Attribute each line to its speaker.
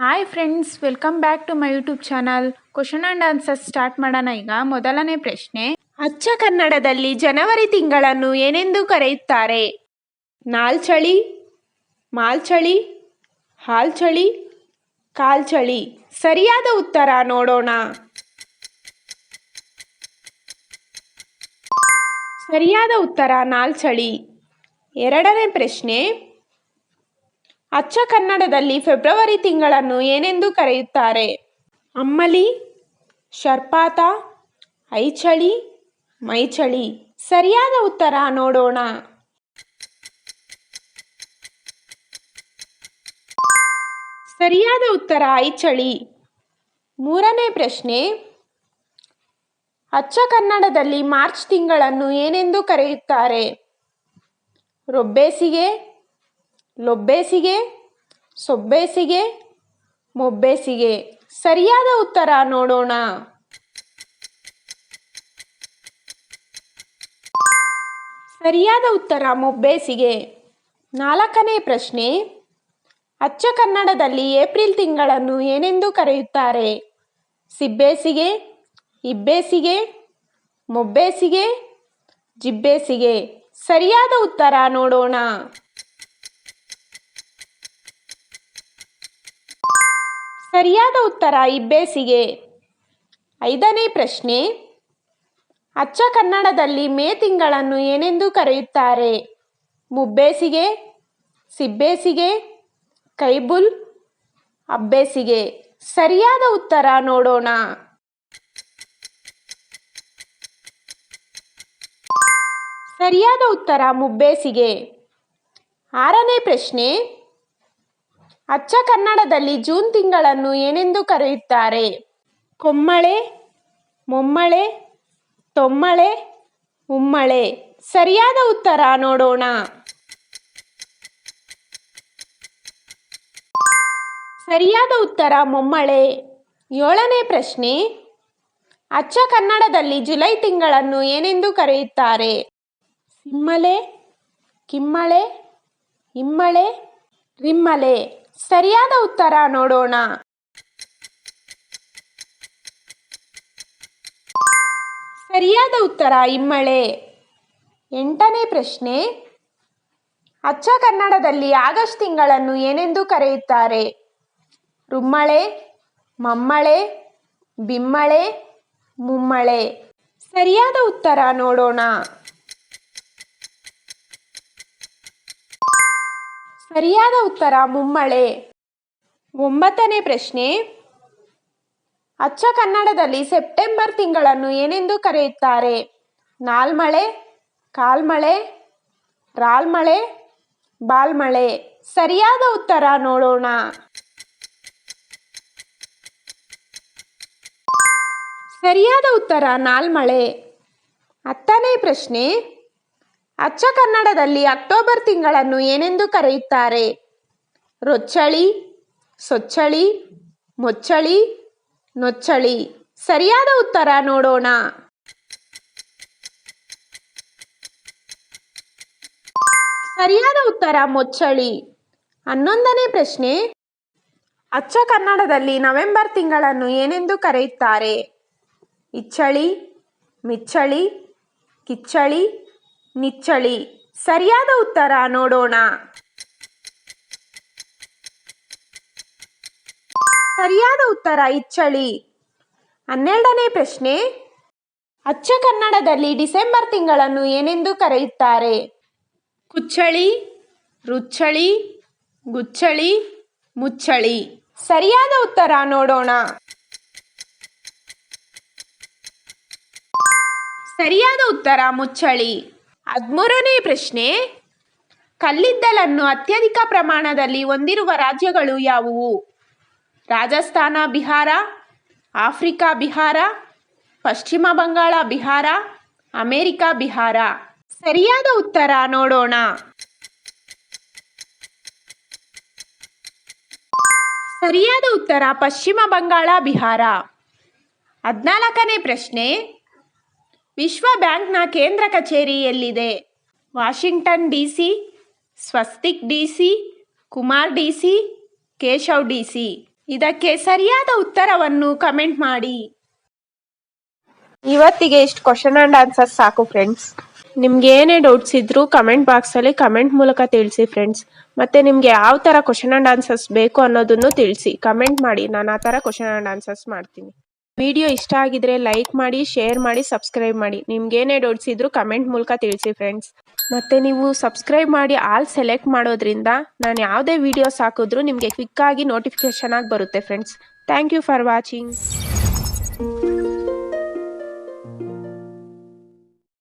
Speaker 1: Hi friends, welcome back to my YouTube channel. Question and answers start ಮಾಡೋಣ. ಈಗ ಮೊದಲನೇ ಪ್ರಶ್ನೆ, ಅಚ್ಚ ಕನ್ನಡದಲ್ಲಿ ಜನವರಿ ತಿಂಗಳನ್ನು ಏನೆಂದು ಕರೆಯುತ್ತಾರೆ? ನಾಲ್ಚಳಿ, ಮಾಲ್ಚಳಿ, ಹಾಲ್ಚಳಿ, ಕಾಲ್ಚಳಿ. ಸರಿಯಾದ ಉತ್ತರ ನೋಡೋಣ. ಸರಿಯಾದ ಉತ್ತರ ನಾಲ್ಚಳಿ. ಎರಡನೇ ಪ್ರಶ್ನೆ, ಅಚ್ಚ ಕನ್ನಡದಲ್ಲಿ ಫೆಬ್ರವರಿ ತಿಂಗಳನ್ನು ಏನೆಂದು ಕರೆಯುತ್ತಾರೆ? ಅಮ್ಮಲಿ, ಶರ್ಪಾತ, ಐಚಳಿ, ಮೈಚಳಿ. ಸರಿಯಾದ ಉತ್ತರ ನೋಡೋಣ. ಸರಿಯಾದ ಉತ್ತರ ಐಚಳಿ. ಮೂರನೇ ಪ್ರಶ್ನೆ, ಅಚ್ಚ ಕನ್ನಡದಲ್ಲಿ ಮಾರ್ಚ್ ತಿಂಗಳನ್ನು ಏನೆಂದು ಕರೆಯುತ್ತಾರೆ? ರೊಬ್ಬೇಸಿಗೆ, ಲೊಬ್ಬೇಸಿಗೆ, ಸೊಬ್ಬೇಸಿಗೆ, ಮೊಬ್ಬೇಸಿಗೆ. ಸರಿಯಾದ ಉತ್ತರ ನೋಡೋಣ. ಸರಿಯಾದ ಉತ್ತರ ಮೊಬ್ಬೇಸಿಗೆ. ನಾಲ್ಕನೇ ಪ್ರಶ್ನೆ, ಅಚ್ಚ ಕನ್ನಡದಲ್ಲಿ ಏಪ್ರಿಲ್ ತಿಂಗಳನ್ನು ಏನೆಂದು ಕರೆಯುತ್ತಾರೆ? ಸಿಬ್ಬೇಸಿಗೆ, ಇಬ್ಬೇಸಿಗೆ, ಮೊಬ್ಬೇಸಿಗೆ, ಜಿಬ್ಬೇಸಿಗೆ. ಸರಿಯಾದ ಉತ್ತರ ನೋಡೋಣ. ಸರಿಯಾದ ಉತ್ತರ ಇಬ್ಬೇಸಿಗೆ. ಐದನೇ ಪ್ರಶ್ನೆ, ಅಚ್ಚ ಕನ್ನಡದಲ್ಲಿ ಮೇ ತಿಂಗಳನ್ನು ಏನೆಂದು ಕರೆಯುತ್ತಾರೆ? ಮುಬ್ಬೇಸಿಗೆ, ಸಿಬ್ಬೇಸಿಗೆ, ಕೈಬುಲ್, ಅಬ್ಬೇಸಿಗೆ. ಸರಿಯಾದ ಉತ್ತರ ನೋಡೋಣ. ಸರಿಯಾದ ಉತ್ತರ ಮುಬ್ಬೇಸಿಗೆ. ಆರನೇ ಪ್ರಶ್ನೆ, ಅಚ್ಚ ಕನ್ನಡದಲ್ಲಿ ಜೂನ್ ತಿಂಗಳನ್ನು ಏನೆಂದು ಕರೆಯುತ್ತಾರೆ? ಕೊಮ್ಮಳೆ, ಮೊಮ್ಮಳೆ, ತೊಮ್ಮಳೆ, ಮುಮ್ಮಳೆ. ಸರಿಯಾದ ಉತ್ತರ ನೋಡೋಣ. ಸರಿಯಾದ ಉತ್ತರ ಮೊಮ್ಮಳೆ. ಏಳನೇ ಪ್ರಶ್ನೆ, ಅಚ್ಚ ಕನ್ನಡದಲ್ಲಿ ಜುಲೈ ತಿಂಗಳನ್ನು ಏನೆಂದು ಕರೆಯುತ್ತಾರೆ? ಸಿಮ್ಮಳೆ, ಕಿಮ್ಮಳೆ, ಇಮ್ಮಳೆ, ರಿಮ್ಮಳೆ. ಸರಿಯಾದ ಉತ್ತರ ನೋಡೋಣ. ಸರಿಯಾದ ಉತ್ತರ ಇಮ್ಮಳೆ. ಎಂಟನೇ ಪ್ರಶ್ನೆ, ಅಚ್ಚ ಕನ್ನಡದಲ್ಲಿ ಆಗಸ್ಟ್ ತಿಂಗಳನ್ನು ಏನೆಂದು ಕರೆಯುತ್ತಾರೆ? ರುಮ್ಮಳೆ, ಮಮ್ಮಳೆ, ಬಿಮ್ಮಳೆ, ಮುಮ್ಮಳೆ. ಸರಿಯಾದ ಉತ್ತರ ನೋಡೋಣ. ಸರಿಯಾದ ಉತ್ತರ ಮುಮ್ಮಳೆ. ಒಂಬತ್ತನೇ ಪ್ರಶ್ನೆ, ಅಚ್ಚ ಕನ್ನಡದಲ್ಲಿ ಸೆಪ್ಟೆಂಬರ್ ತಿಂಗಳನ್ನು ಏನೆಂದು ಕರೆಯುತ್ತಾರೆ? ನಾಲ್ಮಳೆ, ಕಾಲ್ಮಳೆ, ರಾಲ್ಮಳೆ, ಬಾಲ್ಮಳೆ. ಸರಿಯಾದ ಉತ್ತರ ನೋಡೋಣ. ಸರಿಯಾದ ಉತ್ತರ ನಾಲ್ಮಳೆ. ಹತ್ತನೇ ಪ್ರಶ್ನೆ, ಅಚ್ಚ ಕನ್ನಡದಲ್ಲಿ ಅಕ್ಟೋಬರ್ ತಿಂಗಳನ್ನು ಏನೆಂದು ಕರೆಯುತ್ತಾರೆ? ರೊಚ್ಚಳಿ, ಸೊಚ್ಚಳಿ, ಮೊಚ್ಚಳಿ, ನೊಚ್ಚಳಿ. ಸರಿಯಾದ ಉತ್ತರ ನೋಡೋಣ. ಸರಿಯಾದ ಉತ್ತರ ಮೊಚ್ಚಳಿ. ಹನ್ನೊಂದನೇ ಪ್ರಶ್ನೆ, ಅಚ್ಚ ಕನ್ನಡದಲ್ಲಿ ನವೆಂಬರ್ ತಿಂಗಳನ್ನು ಏನೆಂದು ಕರೆಯುತ್ತಾರೆ? ಇಚ್ಚಳಿ, ಮಿಚ್ಚಳಿ, ಕಿಚ್ಚಳಿ, ನಿಚ್ಚಳಿ. ಸರಿಯಾದ ಉತ್ತರ ನೋಡೋಣ. ಸರಿಯಾದ ಉತ್ತರ ಇಚ್ಚಳಿ. ಹನ್ನೆರಡನೇ ಪ್ರಶ್ನೆ, ಅಚ್ಚ ಕನ್ನಡದಲ್ಲಿ ಡಿಸೆಂಬರ್ ತಿಂಗಳನ್ನು ಏನೆಂದು ಕರೆಯುತ್ತಾರೆ? ಕುಚ್ಚಳಿ, ರುಚ್ಚಳಿ, ಗುಚ್ಚಳಿ, ಮುಚ್ಚಳಿ. ಸರಿಯಾದ ಉತ್ತರ ನೋಡೋಣ. ಸರಿಯಾದ ಉತ್ತರ ಮುಚ್ಚಳಿ. 13ನೇ ಪ್ರಶ್ನೆ, ಕಲ್ಲಿದ್ದಲನ್ನು ಅತ್ಯಧಿಕ ಪ್ರಮಾಣದಲ್ಲಿ ಹೊಂದಿರುವ ರಾಜ್ಯಗಳು ಯಾವುವು? ರಾಜಸ್ಥಾನ ಬಿಹಾರ, ಆಫ್ರಿಕಾ ಬಿಹಾರ, ಪಶ್ಚಿಮ ಬಂಗಾಳ ಬಿಹಾರ, ಅಮೆರಿಕ ಬಿಹಾರ. ಸರಿಯಾದ ಉತ್ತರ ನೋಡೋಣ. ಸರಿಯಾದ ಉತ್ತರ ಪಶ್ಚಿಮ ಬಂಗಾಳ ಬಿಹಾರ. 14ನೇ ಪ್ರಶ್ನೆ, ವಿಶ್ವ ಬ್ಯಾಂಕ್ನ ಕೇಂದ್ರ ಕಚೇರಿ ಎಲ್ಲಿದೆ? Washington DC, Swastik DC, Kumar DC, Keshav DC. ಇದಕ್ಕೆ ಸರಿಯಾದ ಉತ್ತರವನ್ನು ಕಮೆಂಟ್ ಮಾಡಿ. ಇವತ್ತಿಗೆ ಇಷ್ಟು ಕ್ವಶನ್ ಆ್ಯಂಡ್ ಆನ್ಸರ್ಸ್ ಸಾಕು ಫ್ರೆಂಡ್ಸ್. ನಿಮ್ಗೆ ಏನೇ ಡೌಟ್ಸ್ ಇದ್ರೂ ಕಮೆಂಟ್ ಬಾಕ್ಸಲ್ಲಿ ಕಮೆಂಟ್ ಮೂಲಕ ತಿಳಿಸಿ ಫ್ರೆಂಡ್ಸ್. ಮತ್ತು ನಿಮಗೆ ಯಾವ ಥರ ಕ್ವಶನ್ ಆ್ಯಂಡ್ ಆನ್ಸರ್ಸ್ ಬೇಕು ಅನ್ನೋದನ್ನು ತಿಳಿಸಿ, ಕಮೆಂಟ್ ಮಾಡಿ. ನಾನು ಆ ಥರ ಕ್ವಶನ್ ಆ್ಯಂಡ್ ಆನ್ಸರ್ಸ್ ಮಾಡ್ತೀನಿ. ವಿಡಿಯೋ ಇಷ್ಟ ಆಗಿದ್ರೆ ಲೈಕ್ ಮಾಡಿ, ಶೇರ್ ಮಾಡಿ, ಸಬ್ಸ್ಕ್ರೈಬ್ ಮಾಡಿ. ನಿಮ್ಗೇನೇ ಡೌಟ್ಸ್ ಇದ್ರೂ ಕಮೆಂಟ್ ಮೂಲಕ ತಿಳಿಸಿ ಫ್ರೆಂಡ್ಸ್. ಮತ್ತು ನೀವು ಸಬ್ಸ್ಕ್ರೈಬ್ ಮಾಡಿ ಆಲ್ ಸೆಲೆಕ್ಟ್ ಮಾಡೋದ್ರಿಂದ ನಾನು ಯಾವುದೇ ವೀಡಿಯೋಸ್ ಹಾಕಿದ್ರೂ ನಿಮಗೆ ಕ್ವಿಕ್ಕಾಗಿ ನೋಟಿಫಿಕೇಷನ್ ಆಗಿ ಬರುತ್ತೆ friends. Thank you for watching.